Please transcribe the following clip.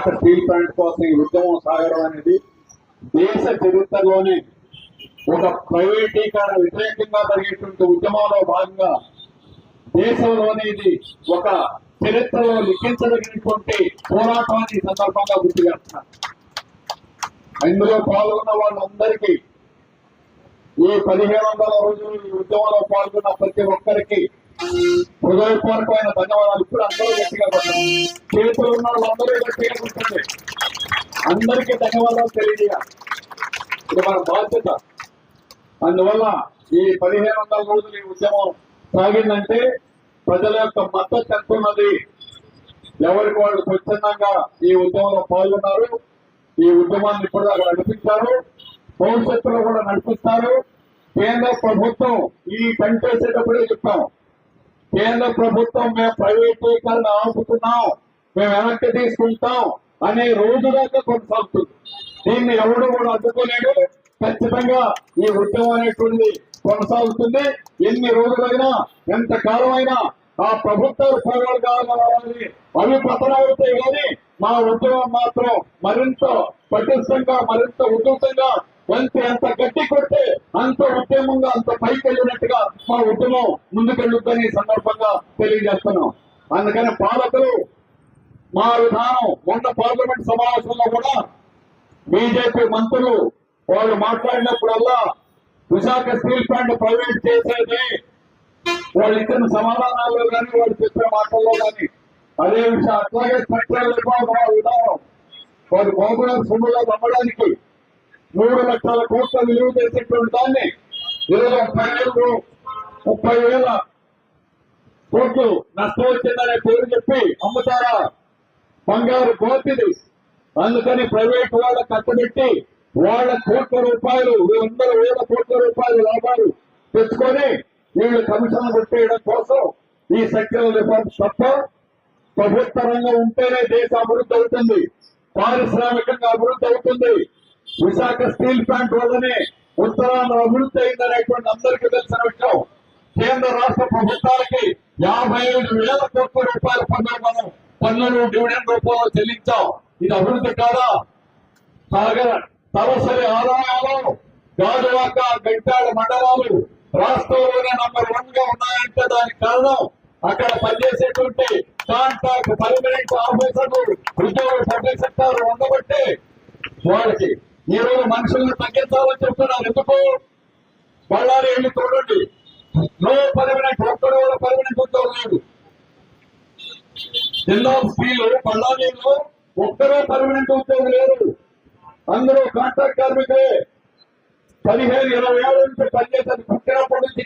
Steel plant కోసం ఈ ఉద్యమం సాగడం అనేది దేశ చరిత్రలోనే ఒక ప్రైవేటీకరణ వ్యతిరేకంగా జరిగేటువంటి ఉద్యమంలో భాగంగా దేశంలోనే ఇది ఒక చరిత్రలో లిఖించదగినటువంటి పోరాటాన్ని సందర్భంగా గుర్తు చేస్తున్నారు. ఇందులో పాల్గొన్న వాళ్ళందరికీ ఈ 1500 రోజులు ఈ ఉద్యమంలో పాల్గొన్న ప్రతి ఒక్కరికి హృదయపూర్వకమైన ధన్యవాదాలు. ఇప్పుడు అందరూ గట్టిగా కొట్టండి, చేతులు ఉన్న వాళ్ళందరూ గట్టిగా కొట్టండి, అందరికీ ధన్యవాదాలు తెలియజేయాలి. ఇది మన బాధ్యత. అందువల్ల ఈ 1500 రోజులు ఈ ఉద్యమం సాగిందంటే ప్రజల యొక్క మద్దతు ఎంత ఉన్నది, ఎవరికి వాళ్ళు స్వచ్ఛందంగా ఈ ఉద్యమంలో పాల్గొన్నారు, ఈ ఉద్యమాన్ని ఇప్పుడు దాకా నడిపించారు, భవిష్యత్తులో కూడా నడిపిస్తారు. కేంద్ర ప్రభుత్వం ఈ కంటేసేటప్పుడే చెప్పాం, కేంద్ర ప్రభుత్వం మేము ప్రైవేటీకరణ ఆపుతున్నాం, మేము వెనక్కి తీసుకుంటాం అనే రోజు దాకా కొనసాగుతుంది. దీన్ని ఎవరు కూడా అడ్డుకోలేడు. ఖచ్చితంగా ఈ ఉద్యమం అనేటువంటిది కొనసాగుతుంది. ఎన్ని రోజులైనా ఎంత కాలమైనా ఆ ప్రభుత్వాలు పోరాలు కావాలి, అవి పతనవుతాయి. కానీ మా ఉద్యమం మాత్రం మరింత పటిష్టంగా, మరింత ఉధృతంగా, ఎంత గట్టి కొడితే అంత ఉద్యమంగా, అంత పైకి వెళ్ళినట్టుగా మా ఉద్యమం ముందుకెళ్ళుద్దని సందర్భంగా తెలియజేస్తున్నాం. అందుకని పాలకులు మా విధానం, మొన్న పార్లమెంట్ సమావేశంలో కూడా బీజేపీ మంత్రులు వాళ్ళు మాట్లాడినప్పుడల్లా విశాఖ స్టీల్ ప్లాంట్ ప్రైవేట్ చేసేది, వాళ్ళు ఇచ్చిన సమాధానాల్లో కానీ వాళ్ళు చెప్పిన మాటల్లో కానీ అదే విషయం. అట్లాగే స్ట్రక్చరల్ రిఫార్మ్ విధానం వారి బాబుల సొమ్ములో నమ్మడానికి 3 లక్షల కోట్ల విలువ చేసేటువంటి దాన్ని 30,000 కోట్లు నష్టం వచ్చిందనే పేరు చెప్పి అమ్ముతారా? బంగారు గోతిది. అందుకని ప్రైవేట్ వాళ్ళ కట్టబెట్టి వాళ్ళ కోట్ల రూపాయలు, 100,000 కోట్ల రూపాయల లాభాలు తెచ్చుకొని వీళ్ళు కమిషన్లు కొట్టేయడం కోసం ఈ సెక్టరల్ రిఫార్మ్స్ తప్ప. ప్రభుత్వ రంగం ఉంటేనే దేశ అభివృద్ధి అవుతుంది, పారిశ్రామికంగా అభివృద్ధి అవుతుంది. విశాఖ స్టీల్ ప్లాంట్ వల్లనే ఉత్తరాంధ్ర అభివృద్ధి అయిందనేటువంటి అందరికీ తెలిసిన విషయం. కేంద్ర రాష్ట్ర ప్రభుత్వాలకి 55,000 కోట్ల రూపాయల పన్నులు డివిడెండ్ రూపంలో చెల్లించాం. ఇది అభివృద్ధి కాదా? తలసరి ఆదాయాలు గాజువాక, గంటాడ మండలాలు రాష్ట్రంలోనే నంబర్ 1 గా ఉన్నాయంటే దానికి కారణం అక్కడ పనిచేసేటువంటి కాంట్రాక్ట్ పర్మనెంట్ ఆఫీసర్లు, ఉద్యోగులు, పబ్లిక్ సెక్టర్ ఉండబట్టే వాళ్ళకి ఈ రోజు మనుషులను తగ్గించాలని చెప్తున్నారు. ఎందుకు? బళ్ళారి వెళ్ళి చూడండి, నో పర్మనెంట్, ఒక్కడు కూడా పర్మనెంట్ ఉద్యోగం లేదు. జిల్లా స్టీల్ బళ్ళారీలో ఒక్కరూ పర్మనెంట్ ఉద్యోగం లేరు, అందరూ కాంట్రాక్ట్ కార్మికులే. 15-20 ఏళ్ళ నుంచి పనిచేసేది పుట్టినప్పటి నుంచి